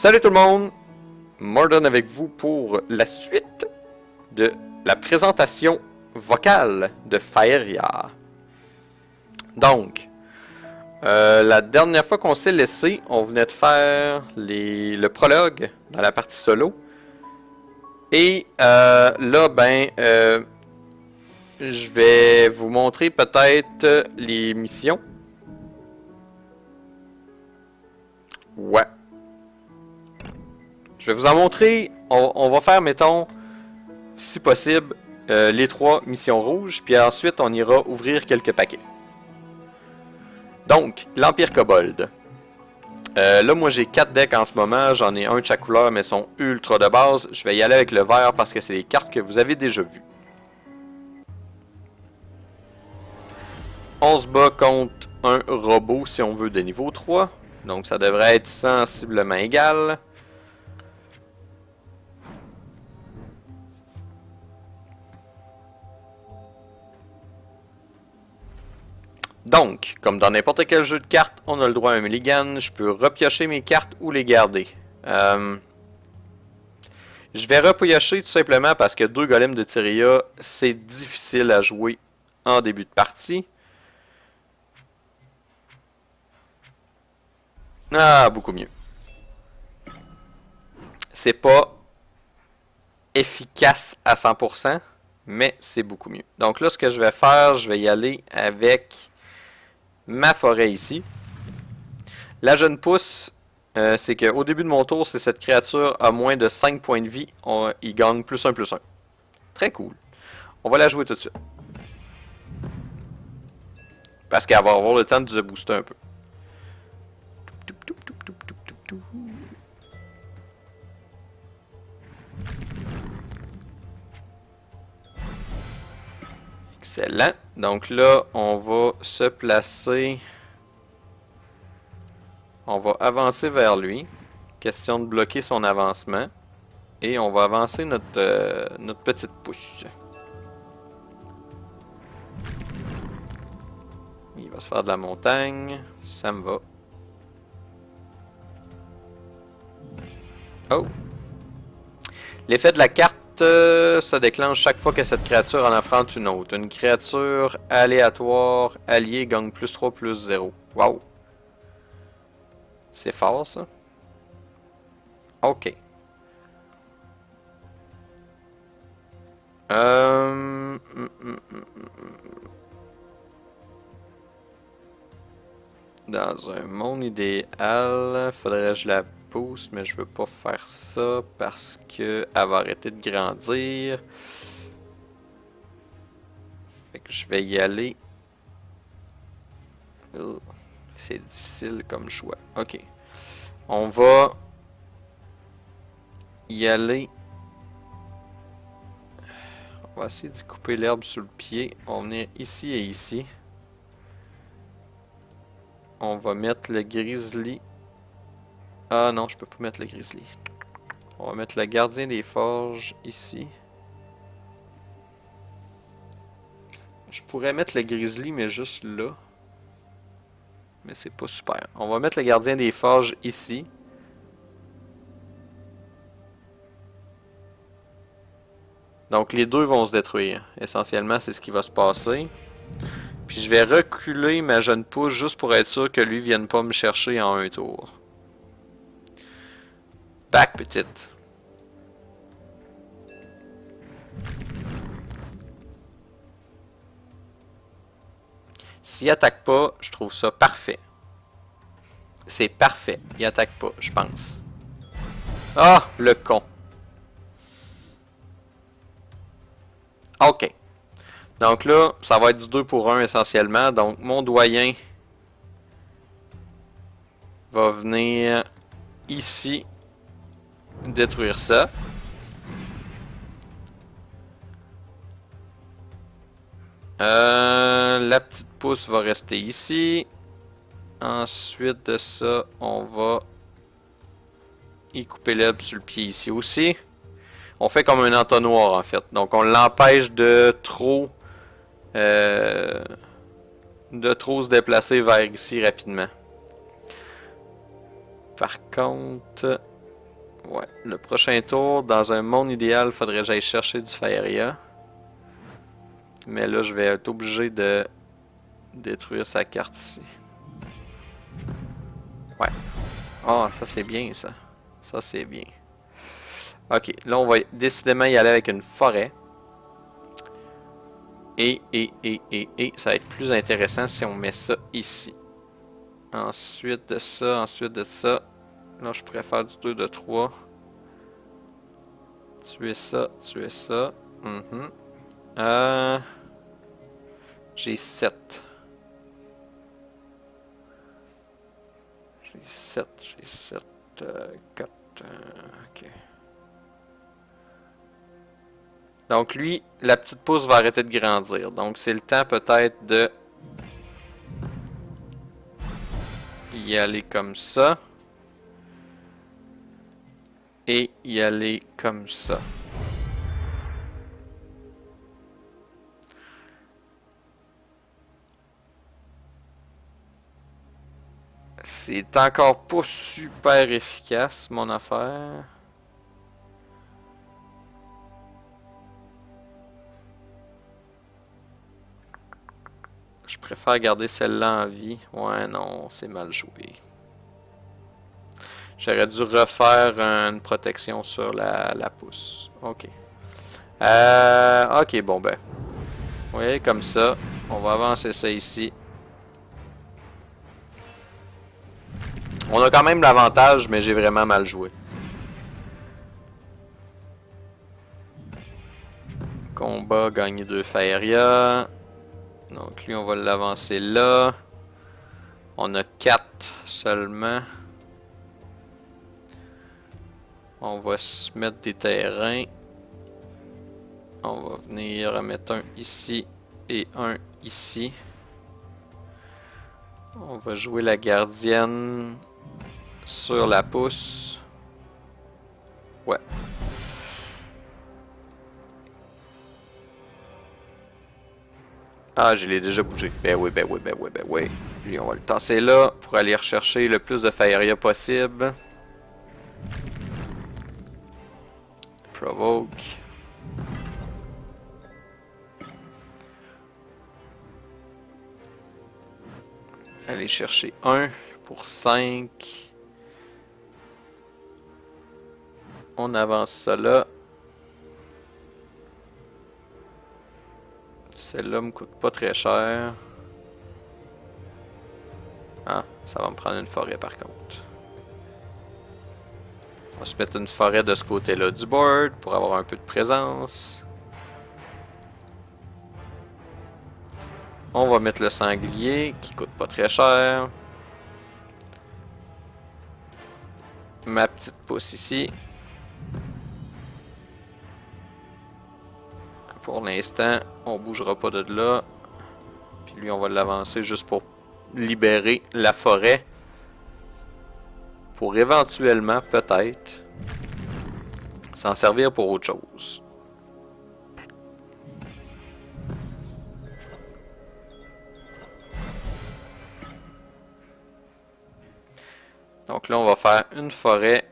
Salut tout le monde, Mordon avec vous pour la suite de la présentation vocale de Faeria. Donc, la dernière fois qu'on s'est laissé, on venait de faire le prologue dans la partie solo. Et là, je vais vous montrer peut-être les missions. Ouais. Je vais vous en montrer. On va faire, mettons, si possible, les 3 missions rouges. Puis ensuite, on ira ouvrir quelques paquets. Donc, l'Empire Kobold. Là, moi, j'ai 4 decks en ce moment. J'en ai un de chaque couleur, mais ils sont ultra de base. Je vais y aller avec le vert parce que c'est des cartes que vous avez déjà vues. On se bat contre un robot, si on veut, de niveau 3. Donc, ça devrait être sensiblement égal. Donc, comme dans n'importe quel jeu de cartes, on a le droit à un mulligan. Je peux repiocher mes cartes ou les garder. Je vais repiocher tout simplement parce que 2 golems de Tyria, c'est difficile à jouer en début de partie. Ah, beaucoup mieux. C'est pas efficace à 100%, mais c'est beaucoup mieux. Donc là, ce que je vais faire, je vais y aller avec ma forêt ici. La jeune pousse, c'est qu'au début de mon tour, si cette créature a moins de 5 points de vie, il gagne +1/+1. Très cool. On va la jouer tout de suite. Parce qu'elle va avoir le temps de se booster un peu. Excellent. Donc là, on va se placer. On va avancer vers lui. Question de bloquer son avancement. Et on va avancer notre petite pousse. Il va se faire de la montagne. Ça me va. Oh! L'effet de la carte se déclenche chaque fois que cette créature en affronte une autre. Une créature aléatoire alliée gagne +3/+0. Wow! C'est fort ça. Ok. Dans un monde idéal, faudrait que je la pousse, mais je veux pas faire ça parce que elle va arrêter de grandir. Fait que je vais y aller. C'est difficile comme choix. Ok. On va y aller. On va essayer de couper l'herbe sous le pied. On va venir ici et ici. On va mettre le grizzly. Ah non, je peux pas mettre le grizzly. On va mettre le gardien des forges ici. Je pourrais mettre le grizzly, mais juste là. Mais c'est pas super. On va mettre le gardien des forges ici. Donc les deux vont se détruire. Essentiellement, c'est ce qui va se passer. Puis je vais reculer ma jeune pousse juste pour être sûr que lui vienne pas me chercher en un tour. Back, petite. S'il attaque pas, je trouve ça parfait. C'est parfait. Il attaque pas, je pense. Ah, le con. Ok. Donc là, ça va être du 2 pour 1 essentiellement. Donc mon doyen va venir ici détruire ça. La petite pousse va rester ici. Ensuite de ça, on va y couper l'herbe sur le pied ici aussi. On fait comme un entonnoir en fait. Donc on l'empêche de trop se déplacer vers ici rapidement. Par contre, Ouais, le prochain tour, dans un monde idéal, faudrait que j'aille chercher du Faeria. Mais là, je vais être obligé de détruire sa carte ici. Ouais. Ah, ça c'est bien ça. Ça c'est bien. Ok, là on va décidément y aller avec une forêt. Et, ça va être plus intéressant si on met ça ici. Ensuite de ça, Là, je pourrais faire du 2 de 3. Tuer ça, tuer ça. J'ai 7. J'ai 7. 4. Ok. Donc lui, la petite pousse va arrêter de grandir. Donc c'est le temps peut-être de y aller comme ça. Et y aller comme ça. C'est encore pas super efficace mon affaire. Je préfère garder celle-là en vie. Ouais, non, c'est mal joué. J'aurais dû refaire une protection sur la pousse. Ok. Ok, bon ben. Oui, comme ça. On va avancer ça ici. On a quand même l'avantage, mais j'ai vraiment mal joué. Combat, gagner 2 Faeria. Donc lui, on va l'avancer là. On a 4 seulement. On va se mettre des terrains. On va venir mettre un ici et un ici. On va jouer la gardienne sur la pousse. Ouais. Ah, je l'ai déjà bougé. Ben oui. Lui, on va le tasser là pour aller rechercher le plus de Faeria possible. Provoke. Aller chercher 1 pour 5. On avance ça là. Celle-là me coûte pas très cher. Ah, ça va me prendre une forêt par contre. On va se mettre une forêt de ce côté-là du board pour avoir un peu de présence. On va mettre le sanglier qui coûte pas très cher. Ma petite pousse ici. Pour l'instant, on bougera pas de là. Puis lui, on va l'avancer juste pour libérer la forêt. Pour éventuellement, peut-être, s'en servir pour autre chose. Donc là, on va faire une forêt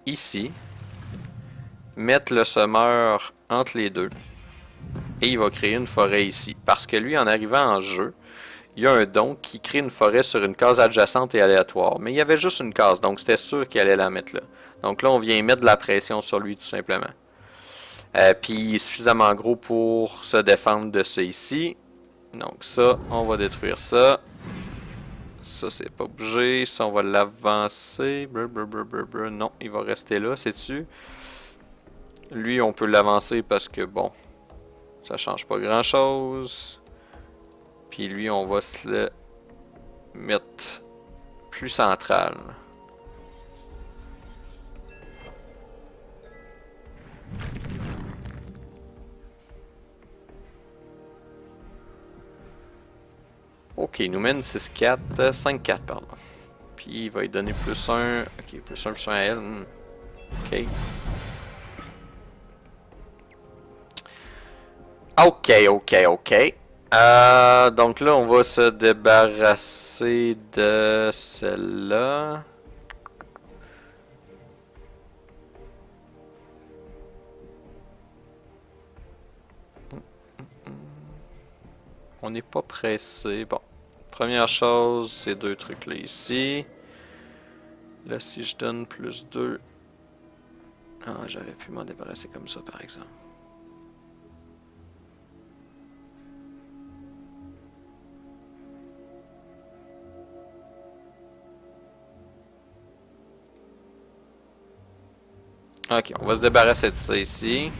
ici. Mettre le semeur entre les deux. Et il va créer une forêt ici. Parce que lui, en arrivant en jeu, il y a un don qui crée une forêt sur une case adjacente et aléatoire. Mais il y avait juste une case, donc c'était sûr qu'il allait la mettre là. Donc là, on vient mettre de la pression sur lui tout simplement. Puis il est suffisamment gros pour se défendre de ça ici. Donc ça, on va détruire ça. Ça, c'est pas bougé. Ça, on va l'avancer. Non, il va rester là, sais-tu? Lui, on peut l'avancer parce que, bon, ça change pas grand-chose. Puis lui, on va se le mettre plus central. Ok, il nous mène 6-4, 5-4, pardon. Puis il va lui donner plus 1. Ok, plus 1 à elle. Ok. Ok. Donc là, on va se débarrasser de celle-là. On n'est pas pressé. Bon. Première chose, ces deux trucs-là ici. Là, si je donne plus 2... Ah, j'aurais pu m'en débarrasser comme ça, par exemple. Ok, on va se débarrasser de ça ici.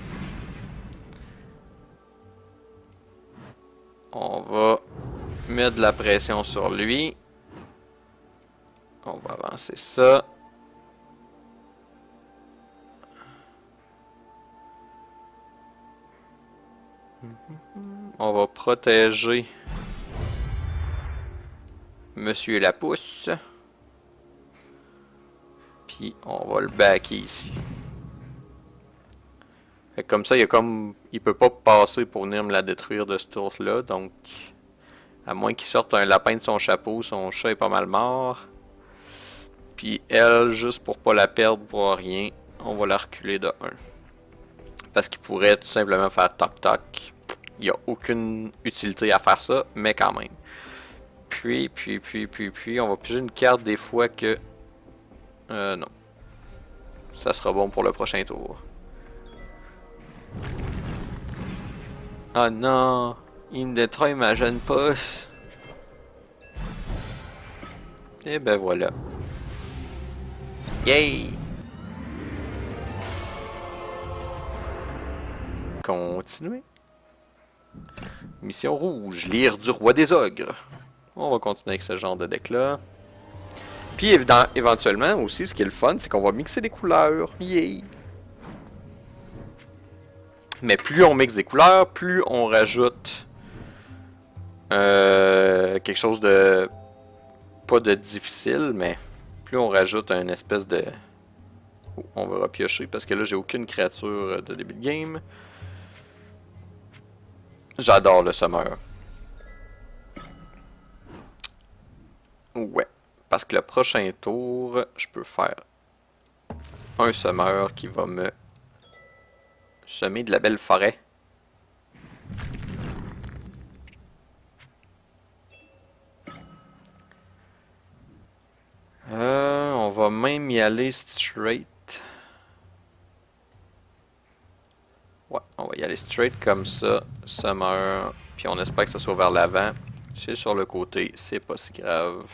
On va mettre de la pression sur lui. On va avancer ça. On va protéger Monsieur la Pousse. Puis on va le backer ici. Fait que comme ça, il peut pas passer pour venir me la détruire de ce tour-là. Donc, à moins qu'il sorte un lapin de son chapeau, son chat est pas mal mort. Puis elle, juste pour pas la perdre pour rien, on va la reculer de 1. Parce qu'il pourrait tout simplement faire toc-toc. Il n'y a aucune utilité à faire ça, mais quand même. Puis, on va piger une carte des fois que... non. Ça sera bon pour le prochain tour. Ah non! Il me détruit ma jeune pousse. Et ben voilà. Yay! Continuer. Mission rouge, lire du roi des ogres. On va continuer avec ce genre de deck-là. Puis éventuellement aussi, ce qui est le fun, c'est qu'on va mixer des couleurs. Yay! Mais plus on mixe des couleurs, plus on rajoute quelque chose de... pas de difficile, mais plus on rajoute une espèce de... Oh, on va repiocher parce que là, j'ai aucune créature de début de game. J'adore le Summer. Ouais. Parce que le prochain tour, je peux faire un Summer qui va me semer de la belle forêt. On va même y aller straight. Ouais, on va y aller straight comme ça. Summer. Puis on espère que ça soit vers l'avant. Si c'est sur le côté, c'est pas si grave.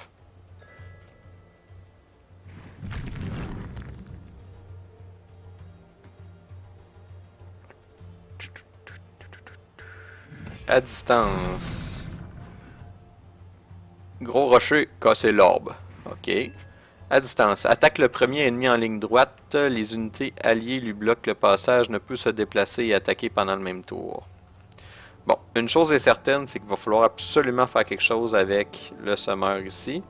À distance. Gros rocher, casser l'orbe. Ok. À distance. Attaque le premier ennemi en ligne droite. Les unités alliées lui bloquent le passage. Ne peut se déplacer et attaquer pendant le même tour. Bon, une chose est certaine, c'est qu'il va falloir absolument faire quelque chose avec le Summer ici.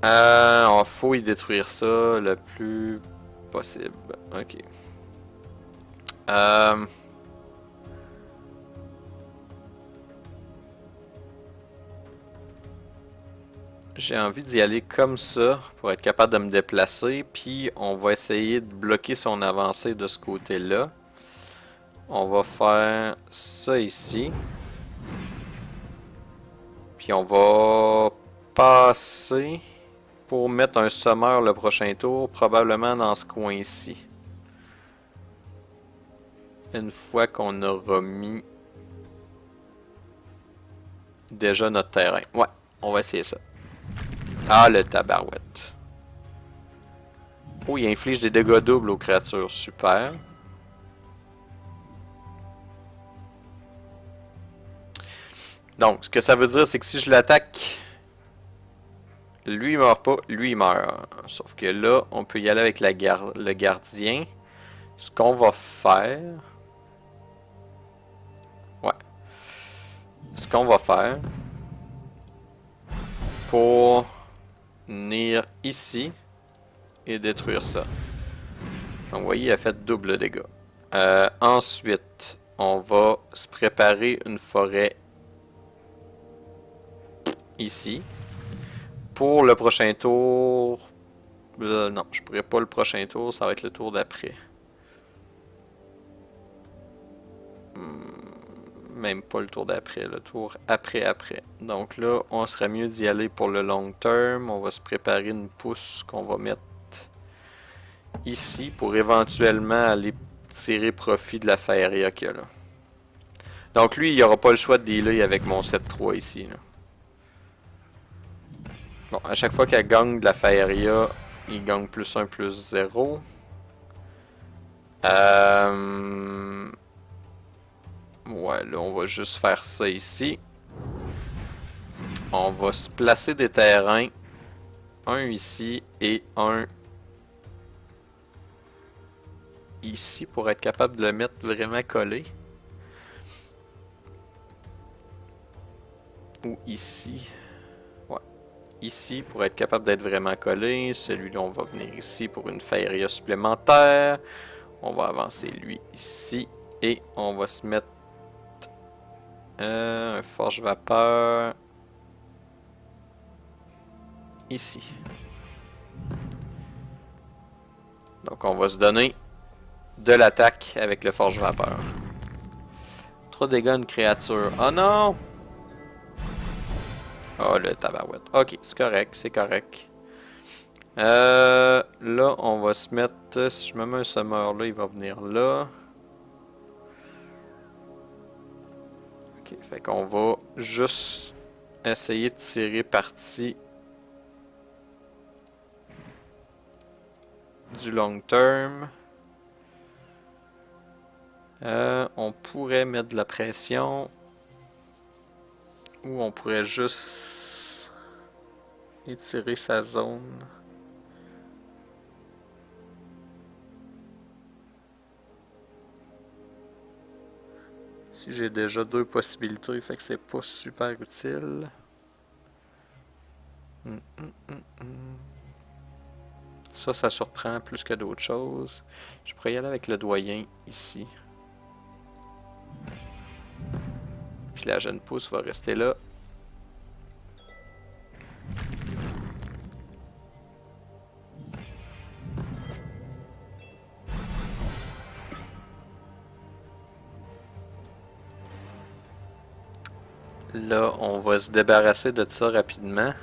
Il faut y détruire ça le plus possible. Ok. J'ai envie d'y aller comme ça pour être capable de me déplacer. Puis on va essayer de bloquer son avancée de ce côté-là. On va faire ça ici. Puis on va passer pour mettre un Summer le prochain tour, probablement dans ce coin-ci. Une fois qu'on aura mis déjà notre terrain. Ouais, on va essayer ça. Ah, le tabarouette. Oh, il inflige des dégâts doubles aux créatures. Super. Donc, ce que ça veut dire, c'est que si je l'attaque, lui il meurt pas, lui il meurt. Sauf que là, on peut y aller avec le gardien. Ce qu'on va faire... Ouais. Ce qu'on va faire... Pour venir ici et détruire ça. Donc, vous voyez, il a fait double dégâts. Ensuite, on va se préparer une forêt ici. Pour le prochain tour... non, je pourrais pas le prochain tour, ça va être le tour d'après. Même pas le tour d'après, le tour après. Donc là, on serait mieux d'y aller pour le long term. On va se préparer une pousse qu'on va mettre ici pour éventuellement aller tirer profit de la Faeria qu'il y a là. Donc lui, il aura pas le choix de dealer avec mon 7-3 ici. Là. Bon, à chaque fois qu'elle gagne de la Faeria, il gagne plus 1, plus 0. Ouais, là, on va juste faire ça ici. On va se placer des terrains. Un ici et un ici pour être capable de le mettre vraiment collé. Ou ici. Ouais. Ici pour être capable d'être vraiment collé. Celui-là, on va venir ici pour une Faeria supplémentaire. On va avancer lui ici. Et on va se mettre un forge vapeur ici. Donc on va se donner de l'attaque avec le forge vapeur. 3 dégâts à une créature. Oh non! Oh le tabarouette. Ok, c'est correct, c'est correct. Là, on va se mettre... Si je me mets un summer là, il va venir là. Ok, fait qu'on va juste essayer de tirer parti du long term. On pourrait mettre de la pression. Ou on pourrait juste étirer sa zone. Si j'ai déjà 2 possibilités, fait que c'est pas super utile. Ça surprend plus que d'autres choses. Je pourrais y aller avec le doyen ici. Puis la jeune pousse va rester là. Là, on va se débarrasser de ça rapidement.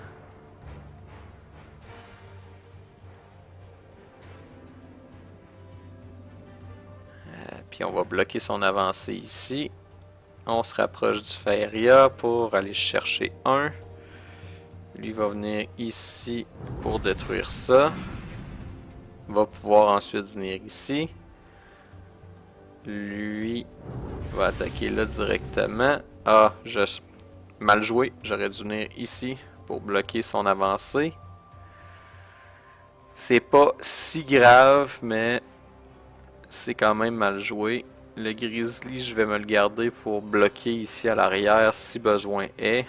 Puis on va bloquer son avancée ici. On se rapproche du Faeria pour aller chercher un. Lui va venir ici pour détruire ça. Va pouvoir ensuite venir ici. Lui va attaquer là directement. Ah, mal joué. J'aurais dû venir ici pour bloquer son avancée. C'est pas si grave, mais c'est quand même mal joué. Le grizzly, je vais me le garder pour bloquer ici à l'arrière si besoin est.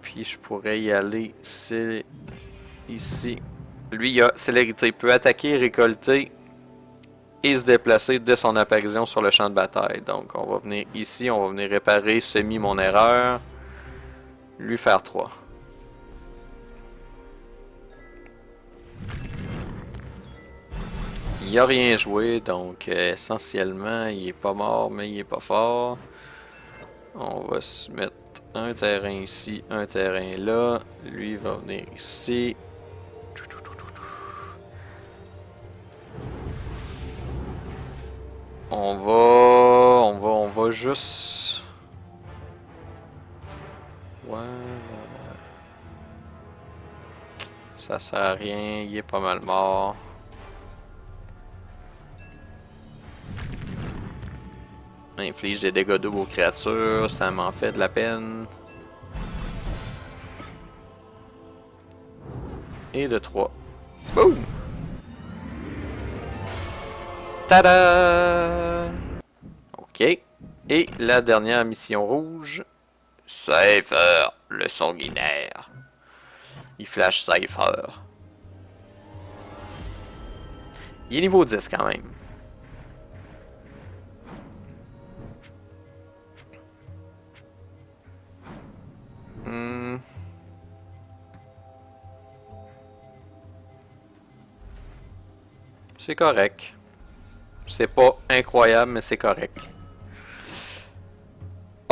Puis je pourrais y aller ici. Lui, il a célérité. Il peut attaquer, récolter et se déplacer dès son apparition sur le champ de bataille. Donc on va venir ici, on va venir réparer semi mon erreur. Lui faire 3. Il a rien joué, donc essentiellement il est pas mort, mais il est pas fort. On va se mettre un terrain ici, un terrain là. Lui va venir ici. On va juste... Ouais. Ça sert à rien, il est pas mal mort. Inflige des dégâts doubles aux créatures, ça m'en fait de la peine. Et de 3. Boum! Tada! Ok. Et la dernière mission rouge. Cypher, le sanguinaire. Il flash Cypher. Il est niveau 10 quand même. C'est correct. C'est pas incroyable, mais c'est correct.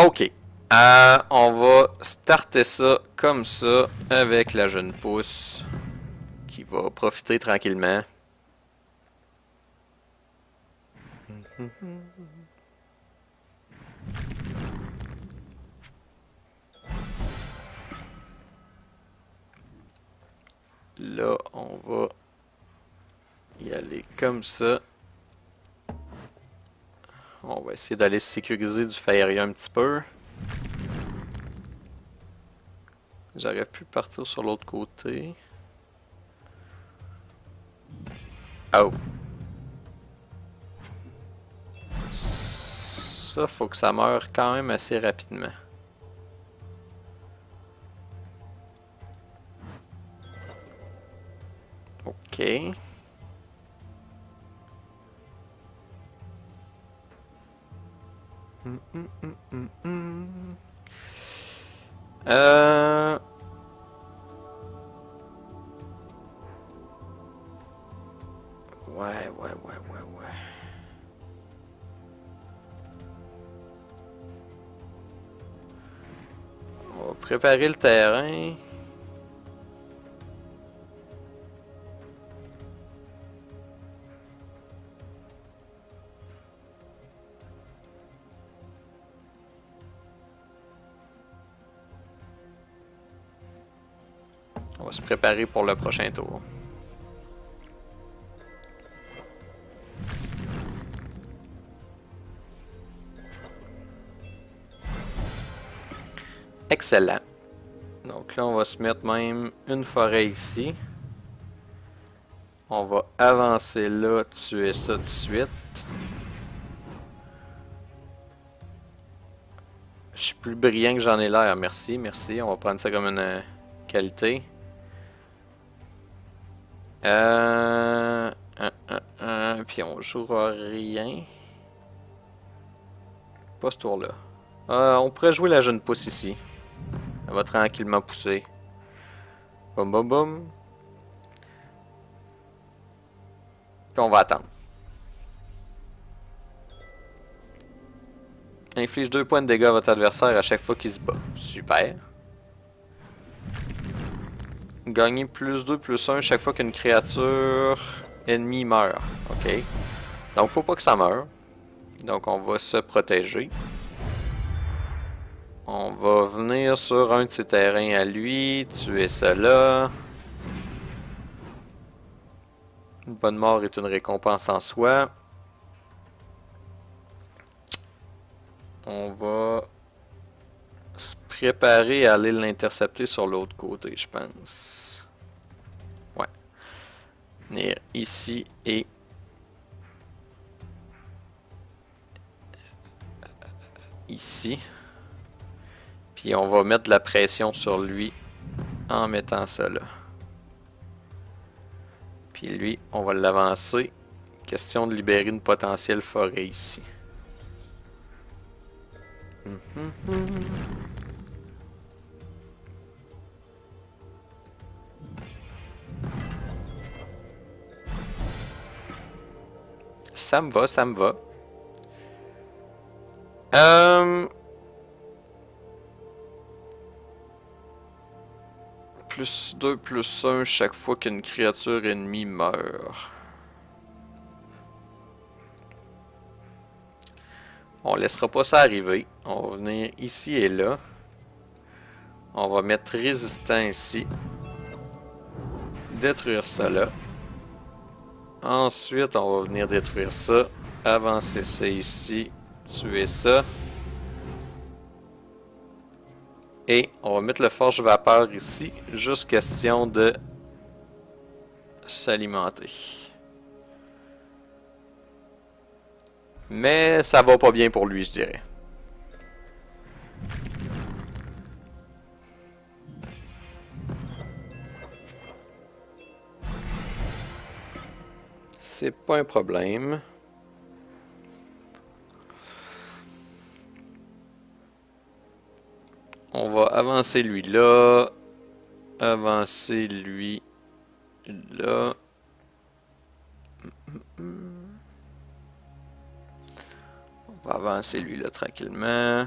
Ok. On va starter ça comme ça avec la jeune pousse qui va profiter tranquillement. Là, on va y aller comme ça. On va essayer d'aller sécuriser du Faeria un petit peu. J'aurais pu partir sur l'autre côté. Oh. Ça, faut que ça meure quand même assez rapidement. Ok. Euh... Ouais. On va préparer le terrain. On va se préparer pour le prochain tour. Excellent. Donc là, on va se mettre même une forêt ici. On va avancer là, tuer ça tout de suite. Je suis plus brillant que j'en ai l'air, merci, merci. On va prendre ça comme une qualité. Puis on jouera rien. Pas ce tour-là. On pourrait jouer la jeune pousse ici. Elle va tranquillement pousser. Boum boum boum. Puis on va attendre. Inflige 2 points de dégâts à votre adversaire à chaque fois qu'il se bat. Super. Gagner plus 2, plus 1 chaque fois qu'une créature ennemie meurt. Ok. Donc faut pas que ça meure. Donc on va se protéger. On va venir sur un de ses terrains à lui, tuer ça là. Une bonne mort est une récompense en soi. On va se préparer à aller l'intercepter sur l'autre côté, je pense. Ouais. Venir ici et ici. Puis on va mettre de la pression sur lui en mettant ça là. Puis lui, on va l'avancer. Question de libérer une potentielle forêt ici. Ça me va, ça me va. Plus 2, plus 1 chaque fois qu'une créature ennemie meurt. On laissera pas ça arriver. On va venir ici et là. On va mettre résistant ici. Détruire ça là. Ensuite, on va venir détruire ça. Avancer ça ici. Tuer ça. Et on va mettre le forge vapeur ici. Juste question de s'alimenter. Mais ça va pas bien pour lui, je dirais. C'est pas un problème. On va avancer lui là. Avancer lui là. On va avancer lui là tranquillement.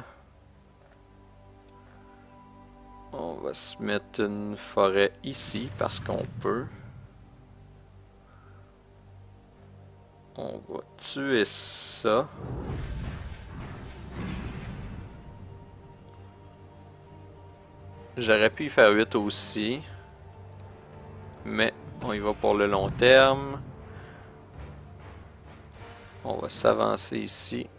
On va se mettre une forêt ici parce qu'on peut. On va tuer ça. J'aurais pu y faire 8 aussi. Mais on y va pour le long terme. On va s'avancer ici.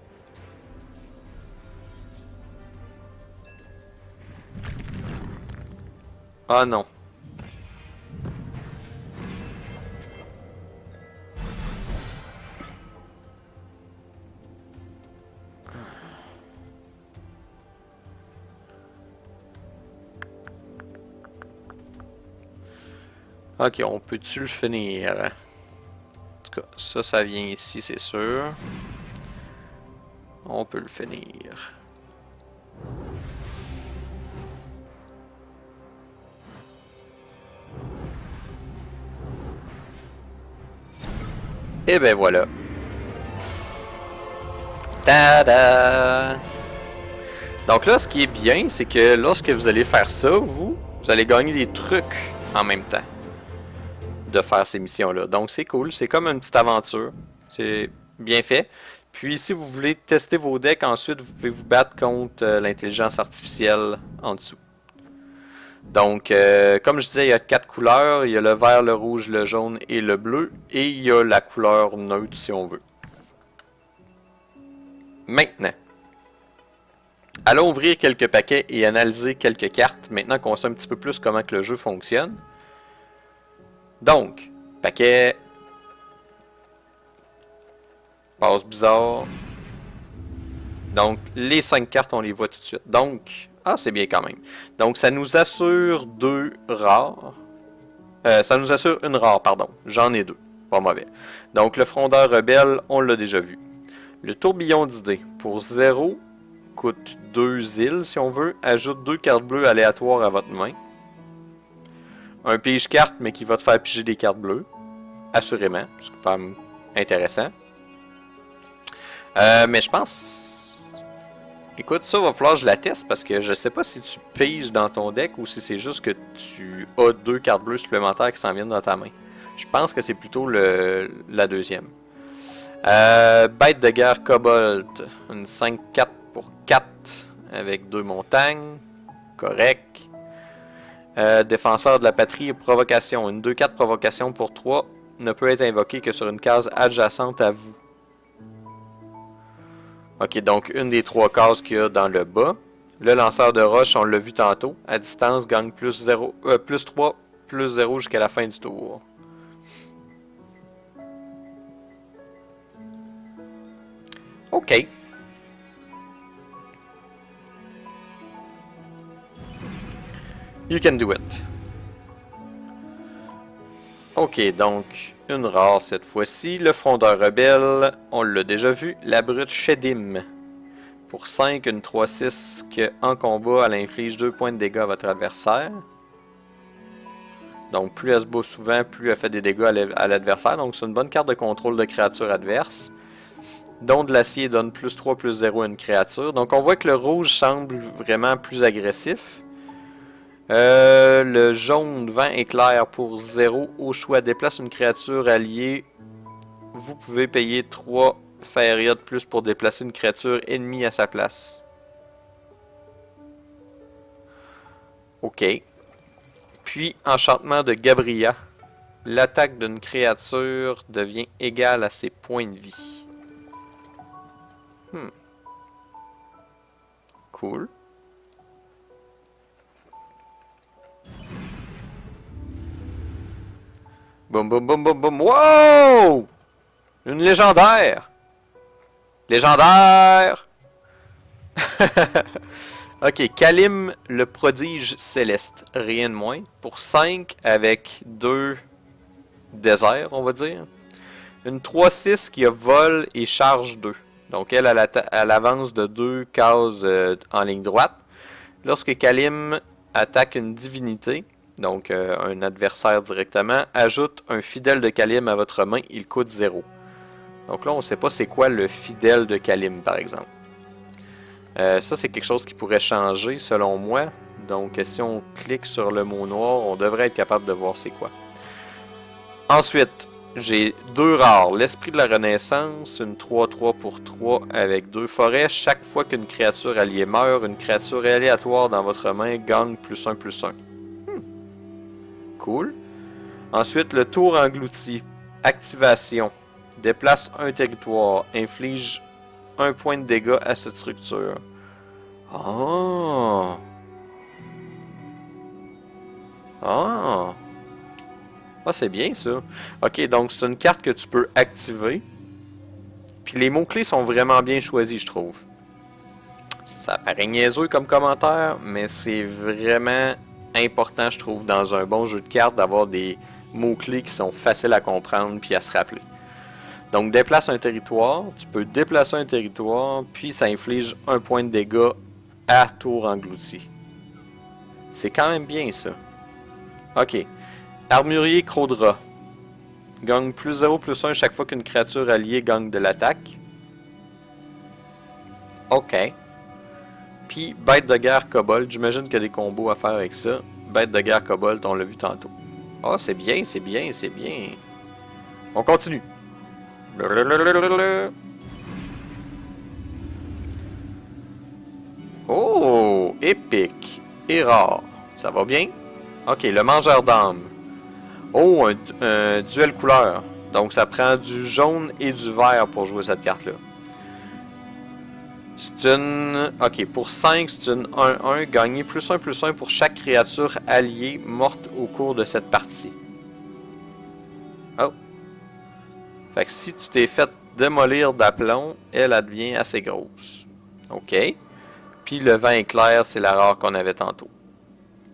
Ah non. Ok, on peut-tu le finir? En tout cas, ça vient ici, c'est sûr. On peut le finir. Et ben voilà. Tada! Donc là, ce qui est bien, c'est que lorsque vous allez faire ça, vous allez gagner des trucs en même temps de faire ces missions-là. Donc c'est cool, c'est comme une petite aventure. C'est bien fait. Puis si vous voulez tester vos decks, ensuite vous pouvez vous battre contre l'intelligence artificielle en dessous. Donc, comme je disais, il y a 4 couleurs. Il y a le vert, le rouge, le jaune et le bleu. Et il y a la couleur neutre si on veut. Maintenant, allons ouvrir quelques paquets et analyser quelques cartes. Maintenant qu'on sait un petit peu plus comment que le jeu fonctionne. Donc, paquet. Passe bizarre. Donc, les 5 cartes, on les voit tout de suite. Donc, ah, c'est bien quand même. Donc, ça nous assure 2 rares. Ça nous assure une rare, pardon. J'en ai 2. Pas mauvais. Donc, le frondeur rebelle, on l'a déjà vu. Le tourbillon d'idées, pour 0, coûte 2 îles si on veut. Ajoute 2 cartes bleues aléatoires à votre main. Un pige-carte, mais qui va te faire piger des cartes bleues. Assurément. C'est pas intéressant. Mais je pense... Écoute, ça va falloir que je la teste parce que je sais pas si tu piges dans ton deck ou si c'est juste que tu as 2 cartes bleues supplémentaires qui s'en viennent dans ta main. Je pense que c'est plutôt la deuxième. Bête de guerre Kobold. Une 5-4 pour 4 avec 2 montagnes. Correct. Défenseur de la patrie et provocation. Une 2-4 provocation pour 3 ne peut être invoquée que sur une case adjacente à vous. Ok, donc une des 3 cases qu'il y a dans le bas. Le lanceur de roche, on l'a vu tantôt. À distance, gagne plus 3, plus 0 jusqu'à la fin du tour. Ok. You can do it. Ok, donc une rare cette fois-ci. Le frondeur rebelle, on l'a déjà vu. La brute Shedim. Pour 5, une 3-6 que en combat, elle inflige 2 points de dégâts à votre adversaire. Donc plus elle se bat souvent, plus elle fait des dégâts à l'adversaire. Donc c'est une bonne carte de contrôle de créatures adverses. Don de l'acier donne plus 3, plus 0 à une créature. Donc on voit que le rouge semble vraiment plus agressif. Le jaune, vent éclair pour 0 au choix. Déplace une créature alliée. Vous pouvez payer 3 Faeria de plus pour déplacer une créature ennemie à sa place. Ok. Puis, enchantement de Gabria. L'attaque d'une créature devient égale à ses points de vie. Cool. Boum boum boum boum boum. Wow! Une légendaire! Légendaire! Ok, Kalim, le prodige céleste. Rien de moins. Pour 5 avec 2 déserts, on va dire. Une 3-6 qui a vol et charge 2. Donc elle avance de 2 cases en ligne droite. Lorsque Kalim attaque une divinité, donc un adversaire directement, ajoute un fidèle de Kalim à votre main, il coûte 0. Donc là, on ne sait pas c'est quoi le fidèle de Kalim, par exemple. Ça, c'est quelque chose qui pourrait changer, selon moi, Donc si on clique sur le mot noir, on devrait être capable de voir c'est quoi. Ensuite, j'ai 2 rares. L'Esprit de la Renaissance, une 3-3 pour 3 avec 2 forêts. Chaque fois qu'une créature alliée meurt, une créature aléatoire dans votre main gagne +1/+1. Cool. Ensuite, le tour englouti. Activation. Déplace un territoire. Inflige 1 point de dégâts à cette structure. Oh! Ah! Ah, c'est bien ça. Ok, donc c'est une carte que tu peux activer. Puis les mots-clés sont vraiment bien choisis, je trouve. Ça paraît niaiseux comme commentaire, mais c'est vraiment important, je trouve, dans un bon jeu de cartes, d'avoir des mots-clés qui sont faciles à comprendre puis à se rappeler. Donc, déplace un territoire. Tu peux déplacer un territoire, puis ça inflige 1 point de dégâts à tour englouti. C'est quand même bien ça. Ok. Armurier Crodra. Gagne +0/+1 chaque fois qu'une créature alliée gagne de l'attaque. Ok. Puis, Bête de guerre Kobold. J'imagine qu'il y a des combos à faire avec ça. Bête de guerre Kobold, on l'a vu tantôt. Ah, c'est bien, c'est bien, c'est bien. On continue. Oh, épique et rare. Ça va bien? Ok, le mangeur d'âme. Oh, un duel couleur. Donc ça prend du jaune et du vert pour jouer cette carte-là. C'est une... Ok, pour 5, c'est une 1-1. Gagner +1/+1 pour chaque créature alliée morte au cours de cette partie. Oh. Fait que si tu t'es fait démolir d'aplomb, elle devient assez grosse. Ok. Puis le vent éclair, c'est la rare qu'on avait tantôt.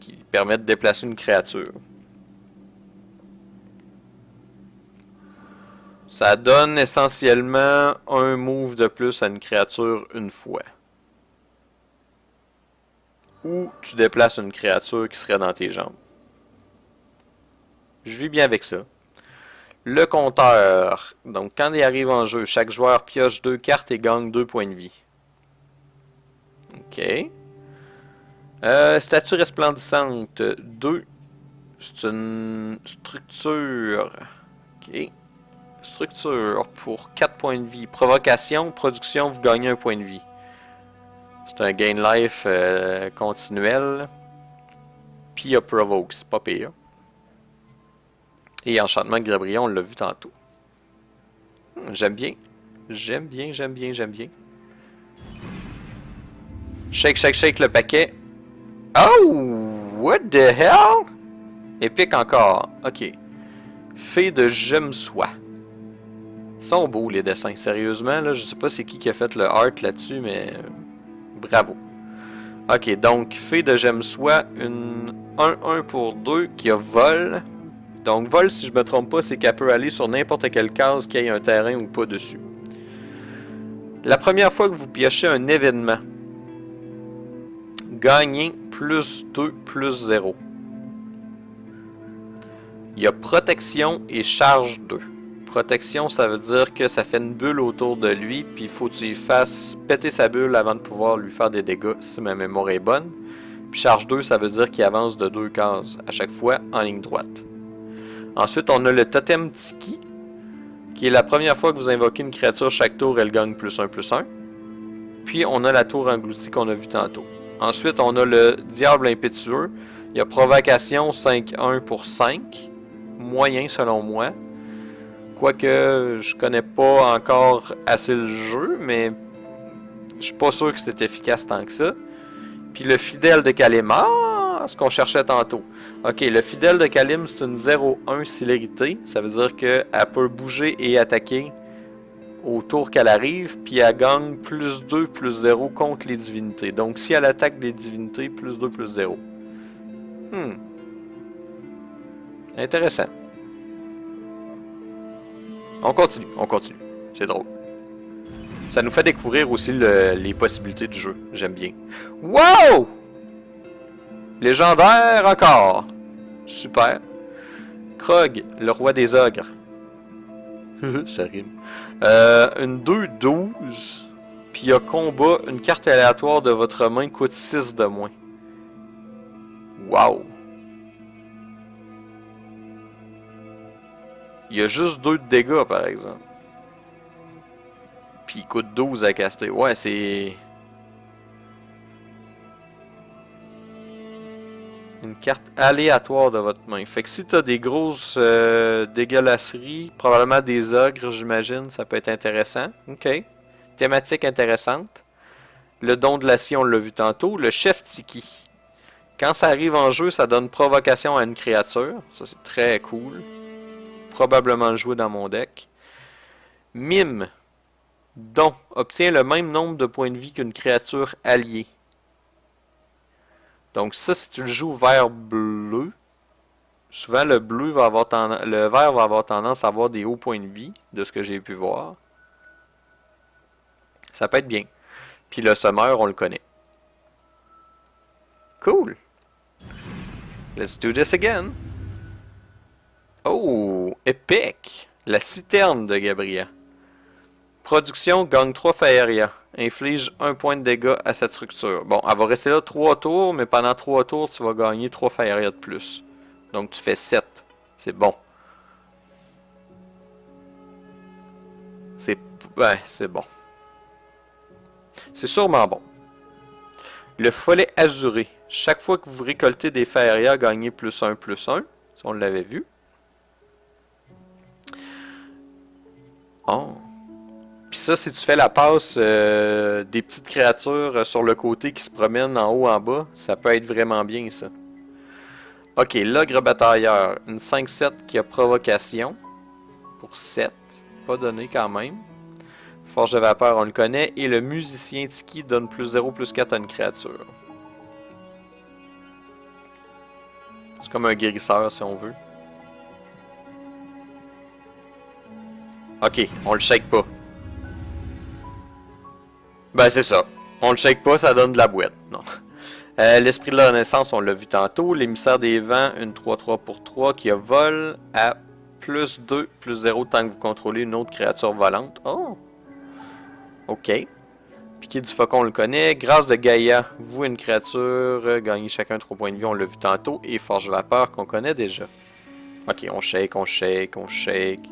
Qui permet de déplacer une créature. Ça donne essentiellement un move de plus à une créature une fois. Ou tu déplaces une créature qui serait dans tes jambes. Je vis bien avec ça. Le compteur. Donc quand il arrive en jeu, chaque joueur pioche 2 cartes et gagne 2 points de vie. Ok. Statue resplendissante. 2. C'est une structure. Ok. Structure pour 4 points de vie. Provocation, production, vous gagnez 1 point de vie. C'est un gain life continuel. Puis il y a Provoke, c'est pas pire. Et Enchantement Grébrillon, on l'a vu tantôt. J'aime bien. J'aime bien, j'aime bien, j'aime bien. Shake, shake, shake le paquet. Oh! What the hell? Épique encore. Ok. Fée de J'aime Soie. Ils sont beaux les dessins. Sérieusement, là, je sais pas c'est qui a fait le art là-dessus, mais bravo. Ok, donc Fée de J'aime Soie, une 1-1 pour 2 qui a vol. Donc vol, si je me trompe pas, c'est qu'elle peut aller sur n'importe quelle case qui ait un terrain ou pas dessus. La première fois que vous piochez un événement, gagnez +2, +0. Il y a protection et charge 2. Protection, ça veut dire que ça fait une bulle autour de lui, puis il faut que tu lui fasses péter sa bulle avant de pouvoir lui faire des dégâts, si ma mémoire est bonne. Puis charge 2, ça veut dire qu'il avance de 2 cases, à chaque fois en ligne droite. Ensuite, on a le totem Tiki, qui est la première fois que vous invoquez une créature chaque tour, elle gagne +1/+1. Puis on a la tour engloutie qu'on a vu tantôt. Ensuite, on a le Diable impétueux. Il y a provocation 5-1 pour 5. Moyen selon moi. Quoique je connais pas encore assez le jeu, mais je suis pas sûr que c'est efficace tant que ça. Puis le Fidèle de Kalim, ce qu'on cherchait tantôt. Ok, le Fidèle de Kalim, c'est une 0-1 célérité. Ça veut dire qu'elle peut bouger et attaquer au tour qu'elle arrive, puis elle gagne +2, +0 contre les divinités. Donc si elle attaque des divinités, +2, +0. Intéressant. On continue, on continue. C'est drôle. Ça nous fait découvrir aussi les possibilités du jeu. J'aime bien. Wow! Légendaire encore. Super. Krog, le roi des ogres. Ça rime. Une 2-12. Puis il y a combat. Une carte aléatoire de votre main coûte 6 de moins. Wow! Il y a juste 2 de dégâts, par exemple. Puis il coûte 12 à caster. Ouais, c'est... une carte aléatoire de votre main. Fait que si t'as des grosses dégueulasseries, probablement des ogres, j'imagine, ça peut être intéressant. Ok. Thématique intéressante. Le don de l'acier, on l'a vu tantôt. Le chef Tiki. Quand ça arrive en jeu, ça donne provocation à une créature. Ça, c'est très cool. Probablement joué dans mon deck. Mime. Don. Obtient le même nombre de points de vie qu'une créature alliée. Donc ça, si tu le joues vert bleu, souvent le bleu va avoir le vert va avoir tendance à avoir des hauts points de vie, de ce que j'ai pu voir. Ça peut être bien. Puis le sommeur, on le connaît. Cool. Let's do this again. Oh, épique. La citerne de Gabriel. Production gagne 3 Faeria. Inflige 1 point de dégâts à cette structure. Bon, elle va rester là 3 tours, mais pendant 3 tours, tu vas gagner 3 Faeria de plus. Donc tu fais 7. C'est bon. C'est bon. C'est sûrement bon. Le follet azuré. Chaque fois que vous récoltez des Faeria, gagnez plus 1, plus 1. Ça, on l'avait vu. Oh. Puis ça, si tu fais la passe des petites créatures sur le côté qui se promènent en haut, en bas, ça peut être vraiment bien, ça. Ok, l'ogre batailleur. Une 5-7 qui a provocation. Pour 7. Pas donné quand même. Forge de vapeur, on le connaît. Et le musicien Tiki donne plus 0, plus 4 à une créature. C'est comme un guérisseur, si on veut. Ok, on le shake pas. Ben c'est ça. On le shake pas, ça donne de la boîte. Non. L'esprit de la renaissance, on l'a vu tantôt. L'émissaire des vents, une 3-3 pour 3 qui a vol à plus 2, plus 0 tant que vous contrôlez une autre créature volante. Oh! Ok. Piqué du faucon, on le connaît. Grâce de Gaïa, vous une créature, gagnez chacun 3 points de vie, on l'a vu tantôt. Et forge vapeur qu'on connaît déjà. Ok, on shake, on shake, on shake.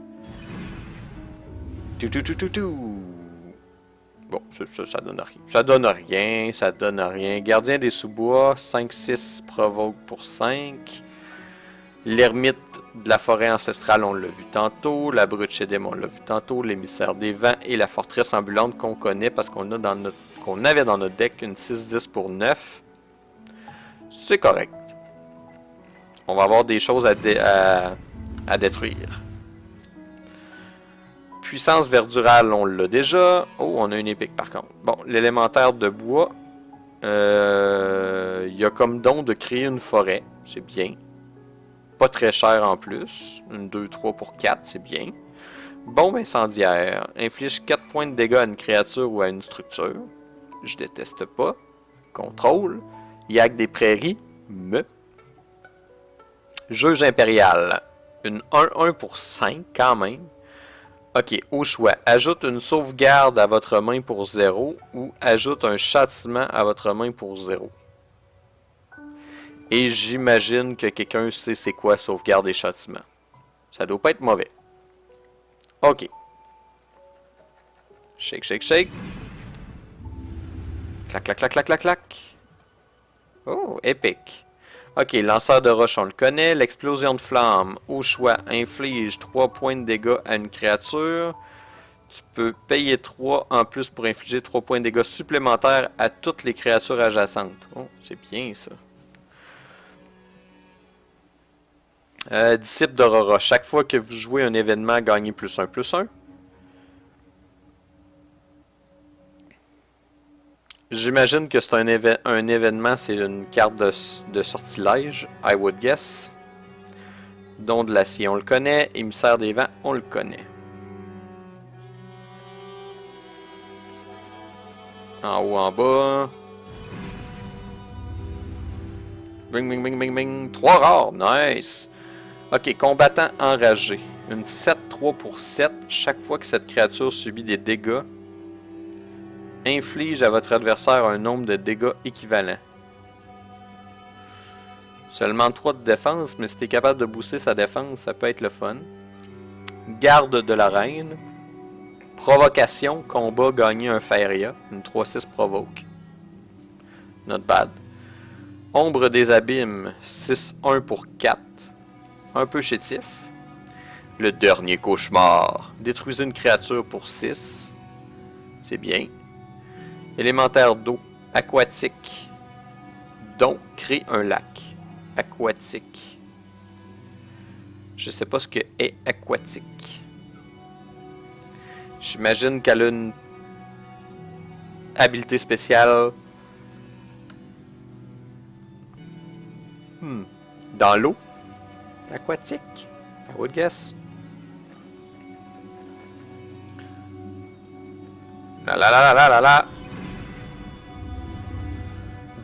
Tout. Bon, ça donne rien. Ça donne rien, ça donne rien. Gardien des sous-bois, 5-6 provoque pour 5. L'ermite de la forêt ancestrale, on l'a vu tantôt. La brute chez Dem, on l'a vu tantôt. L'émissaire des vents et la forteresse ambulante qu'on connaît parce qu'on a qu'on avait dans notre deck une 6-10 pour 9. C'est correct. On va avoir des choses à détruire. Puissance verdurale, on l'a déjà. Oh, on a une épique par contre. Bon, l'élémentaire de bois. Il y a comme don de créer une forêt. C'est bien. Pas très cher en plus. Une 2-3 pour 4, c'est bien. Bombe incendiaire. Inflige 4 points de dégâts à une créature ou à une structure. Je déteste pas. Contrôle. Yak des prairies. Me. Juge impérial. Une 1-1 pour 5 quand même. Ok, au choix. Ajoute une sauvegarde à votre main pour 0 ou ajoute un châtiment à votre main pour 0. Et j'imagine que quelqu'un sait c'est quoi sauvegarde et châtiment. Ça doit pas être mauvais. Ok. Shake, shake, shake. Clac, clac, clac, clac, clac, clac. Oh, épique. Ok, lanceur de roche, on le connaît. L'explosion de flamme, au choix, inflige 3 points de dégâts à une créature. Tu peux payer 3 en plus pour infliger 3 points de dégâts supplémentaires à toutes les créatures adjacentes. Oh, c'est bien ça. Disciple d'Aurora. Chaque fois que vous jouez un événement, gagnez plus 1, plus 1. J'imagine que c'est un événement, c'est une carte de sortilège, I would guess. Don de l'acier, on le connaît. Émissaire des vents, on le connaît. En haut, en bas. Bing, bing, bing, bing, bing. 3 rares, nice. Ok, combattant enragé. Une 7-3 pour 7. Chaque fois que cette créature subit des dégâts, inflige à votre adversaire un nombre de dégâts équivalent. Seulement 3 de défense, mais si t'es capable de booster sa défense, ça peut être le fun. Garde de la reine. Provocation, combat, gagner un Faeria. Une 3-6 provoque. Not bad. Ombre des abîmes, 6-1 pour 4. Un peu chétif. Le dernier cauchemar. Détruisez une créature pour 6. C'est bien. Élémentaire d'eau, aquatique. Donc, crée un lac. Aquatique. Je sais pas ce que est aquatique. J'imagine qu'elle a une habilité spéciale. Dans l'eau. Aquatique. I would guess. La la la la la la.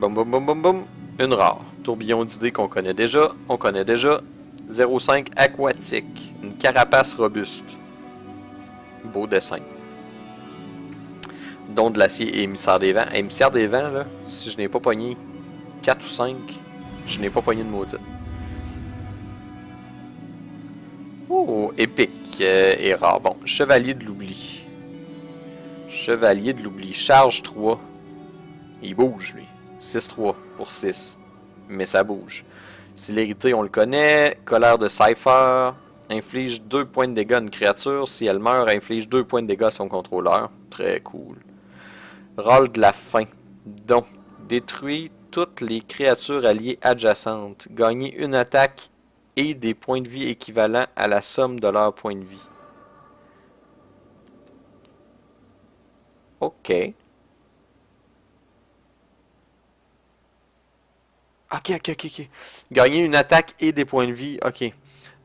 Boum boum boum boum boum. Une rare. Tourbillon d'idées qu'on connaît déjà. On connaît déjà. 0,5 aquatique. Une carapace robuste. Beau dessin. Don de l'acier et émissaire des vents. Émissaire des vents, là, si je n'ai pas pogné 4 ou 5, je n'ai pas pogné de maudite. Oh, épique et rare. Bon, chevalier de l'oubli. Chevalier de l'oubli. Charge 3. Il bouge, lui. 6-3 pour 6. Mais ça bouge. Célérité, on le connaît. Colère de Cypher. Inflige 2 points de dégâts à une créature. Si elle meurt, inflige 2 points de dégâts à son contrôleur. Très cool. Rôle de la fin. Donc, détruit toutes les créatures alliées adjacentes. Gagnez une attaque et des points de vie équivalents à la somme de leurs points de vie. Ok. Ok. Gagner une attaque et des points de vie. Ok.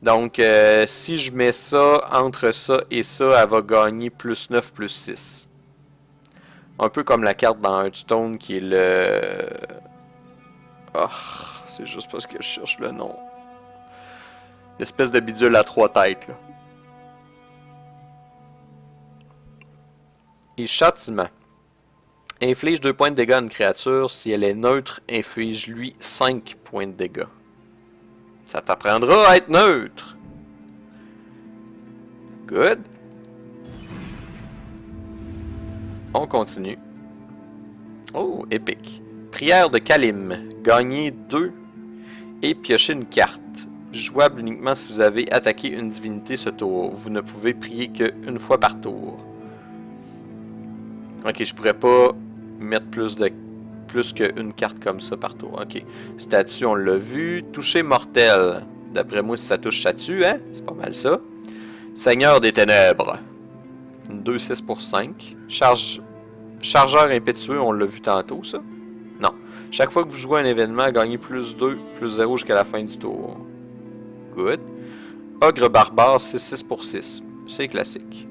Donc, si je mets ça entre ça et ça, elle va gagner plus 9, plus 6. Un peu comme la carte dans Hearthstone qui est le... Oh, c'est juste parce que je cherche le nom. L'espèce de bidule à 3 têtes, là. Et châtiment. Inflige 2 points de dégâts à une créature. Si elle est neutre, inflige-lui 5 points de dégâts. Ça t'apprendra à être neutre. Good. On continue. Oh, épique. Prière de Kalim. Gagnez 2 et piochez une carte. Jouable uniquement si vous avez attaqué une divinité ce tour. Vous ne pouvez prier qu'une fois par tour. Ok, je pourrais pas mettre plus qu'une carte comme ça par tour. Ok. Statue, on l'a vu. Toucher mortel. D'après moi, si ça touche, ça tue, hein? C'est pas mal ça. Seigneur des ténèbres. 2-6 pour 5. Chargeur impétueux, on l'a vu tantôt, ça? Non. Chaque fois que vous jouez un événement, gagnez plus 2, plus 0 jusqu'à la fin du tour. Good. Ogre barbare, 6-6 pour 6. C'est classique.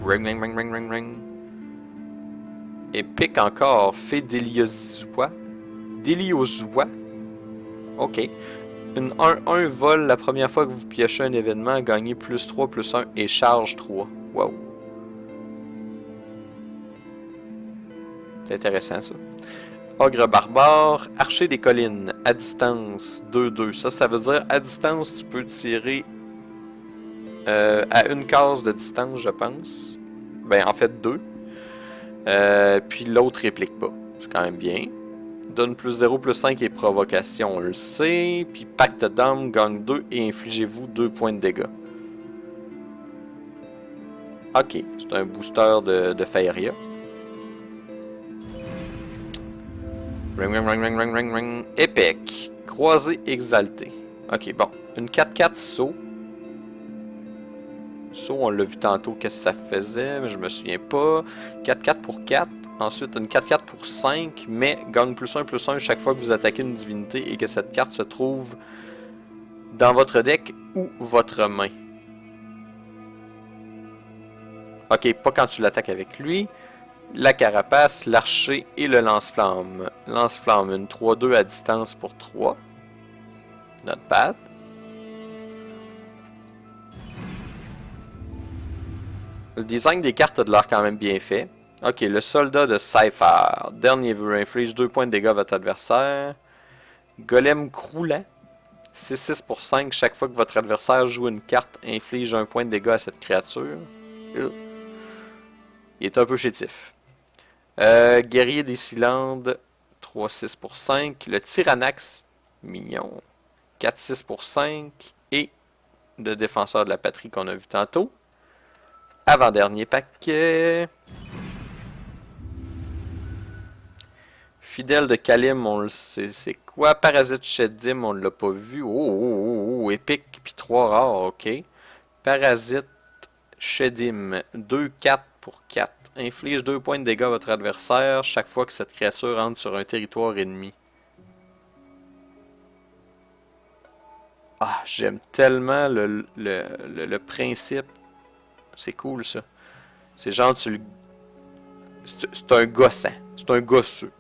Ring. Épique encore. Fée d'Eliosua. Ok. Une 1-1 vol la première fois que vous piochez un événement, gagnez plus 3, plus 1 et charge 3. Wow. C'est intéressant ça. Ogre barbare, archer des collines, à distance, 2-2. Ça veut dire à distance, tu peux tirer à une case de distance, je pense. Ben, en fait, 2. Puis l'autre réplique pas. C'est quand même bien. Donne plus 0, plus 5 et provocation, on le sait. Puis pacte d'âme, gagne 2 et infligez-vous 2 points de dégâts. Ok, c'est un booster de Faeria. Ring. Épique. Croisé exalté. Ok, bon. Une 4-4 saut. Saut, on l'a vu tantôt, qu'est-ce que ça faisait, mais je me souviens pas. 4-4 pour 4. Ensuite, une 4-4 pour 5, mais gagne plus 1 chaque fois que vous attaquez une divinité et que cette carte se trouve dans votre deck ou votre main. Ok, pas quand tu l'attaques avec lui. La carapace, l'archer et le lance-flamme. Lance-flamme, une 3-2 à distance pour 3. Not bad. Le design des cartes a de l'air quand même bien fait. Ok, le soldat de Cypher. Dernier vœu, inflige 2 points de dégâts à votre adversaire. Golem croulant. 6-6 pour 5. Chaque fois que votre adversaire joue une carte, inflige 1 point de dégâts à cette créature. Il est un peu chétif. Guerrier des Cylandes. 3-6 pour 5. Le Tyrannax. Mignon. 4-6 pour 5. Et le défenseur de la patrie qu'on a vu tantôt. Avant-dernier paquet. Fidèle de Kalim, on le sait c'est quoi. Parasite Sheddim, on l'a pas vu. Oh, épique, puis 3 rares, ok. Parasite Sheddim, 2-4 pour 4. Inflige 2 points de dégâts à votre adversaire chaque fois que cette créature entre sur un territoire ennemi. Ah, j'aime tellement le principe. C'est cool ça. C'est genre tu le... C'est un gossant. C'est un gosseux.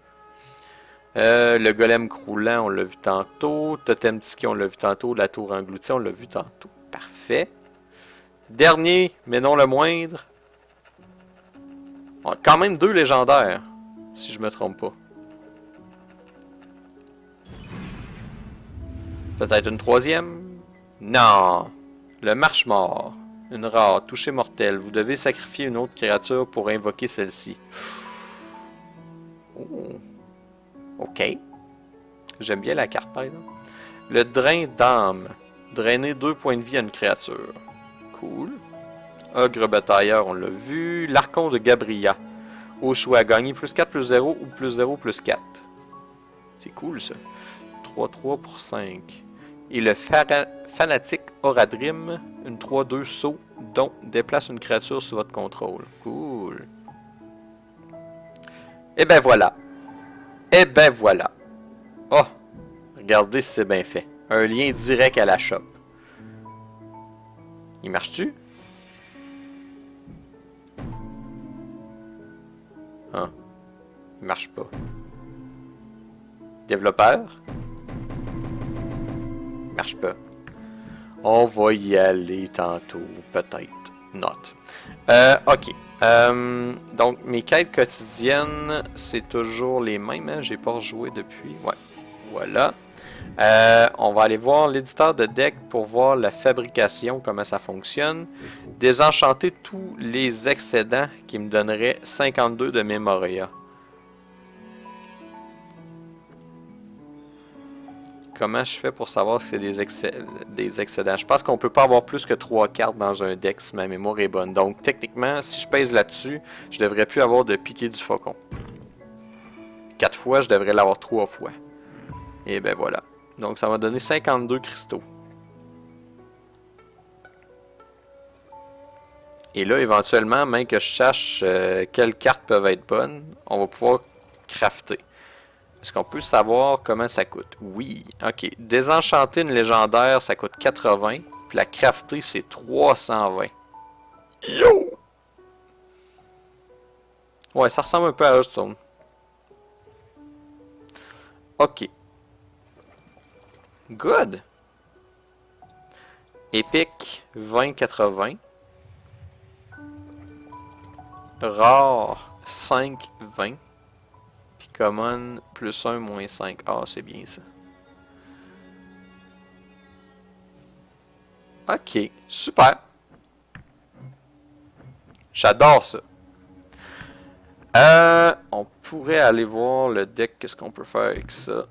Le golem croulant, on l'a vu tantôt. Totem Tiki, on l'a vu tantôt. La tour engloutie, on l'a vu tantôt. Parfait. Dernier, mais non le moindre. On a quand même 2 légendaires, si je me trompe pas. Peut-être une troisième? Non. Le marche-mort. Une rare, toucher mortel. Vous devez sacrifier une autre créature pour invoquer celle-ci. Oh. Ok. J'aime bien la carte, par exemple. Le drain d'âme. Drainer 2 points de vie à une créature. Cool. Ogre batailleur, on l'a vu. L'Archon de Gabriya. Au choix, gagner plus 4 plus 0 ou plus 0 plus 4. C'est cool, ça. 3-3 pour 5. Et le fanatique Oradrim. Une 3-2 saut, dont déplace une créature sous votre contrôle. Cool. Et ben voilà. Et ben voilà. Oh, regardez si c'est bien fait. Un lien direct à la shop. Il marche-tu? Hein? Il marche pas. Développeur? Il marche pas. On va y aller tantôt. Peut-être. Not. Ok. Donc, mes quêtes quotidiennes, c'est toujours les mêmes. Hein? J'ai pas rejoué depuis. Ouais. Voilà. On va aller voir l'éditeur de deck pour voir la fabrication, comment ça fonctionne. Désenchanter tous les excédents qui me donneraient 52 de mémoria. Comment je fais pour savoir si c'est des excédents? Je pense qu'on peut pas avoir plus que 3 cartes dans un deck si ma mémoire est bonne. Donc techniquement, si je pèse là-dessus, je devrais plus avoir de piqué du faucon. 4 fois, je devrais l'avoir 3 fois. Et ben voilà. Donc ça va donner 52 cristaux. Et là, éventuellement, même que je sache quelles cartes peuvent être bonnes, on va pouvoir crafter. Est-ce qu'on peut savoir comment ça coûte? Oui. Ok. Désenchanter une légendaire, ça coûte 80. Puis la crafter, c'est 320. Yo! Ouais, ça ressemble un peu à Hearthstone. Ok. Good. Épique, 20-80. Rare, 5-20. Puis common, plus 1, moins 5. Ah, c'est bien ça. Ok, super. J'adore ça. On pourrait aller voir le deck, qu'est-ce qu'on peut faire avec ça.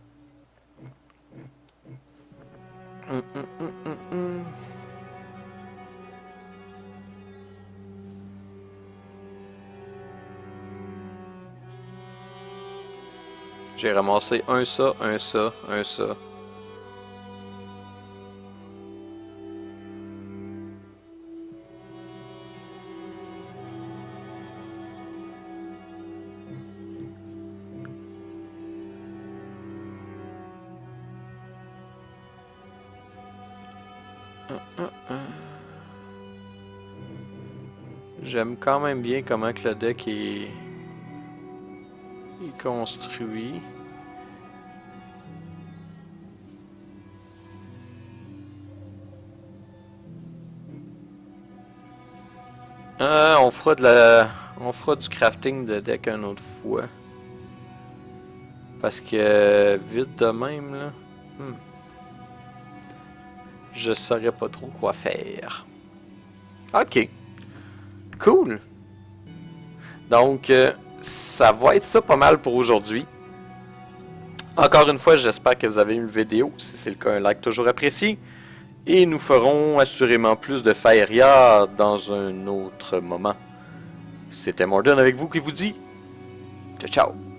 J'ai ramassé un ça, un ça, un ça. J'aime quand même bien comment que le deck est construit. On fera de la... On fera du crafting de deck une autre fois. Parce que vite de même là. Je saurais pas trop quoi faire. Ok. Cool. Donc ça va être ça pas mal pour aujourd'hui. Encore une fois, j'espère que vous avez aimé la vidéo. Si c'est le cas, un like toujours apprécié. Et nous ferons assurément plus de Faeria dans un autre moment. C'était Morden avec vous qui vous dit ciao ciao.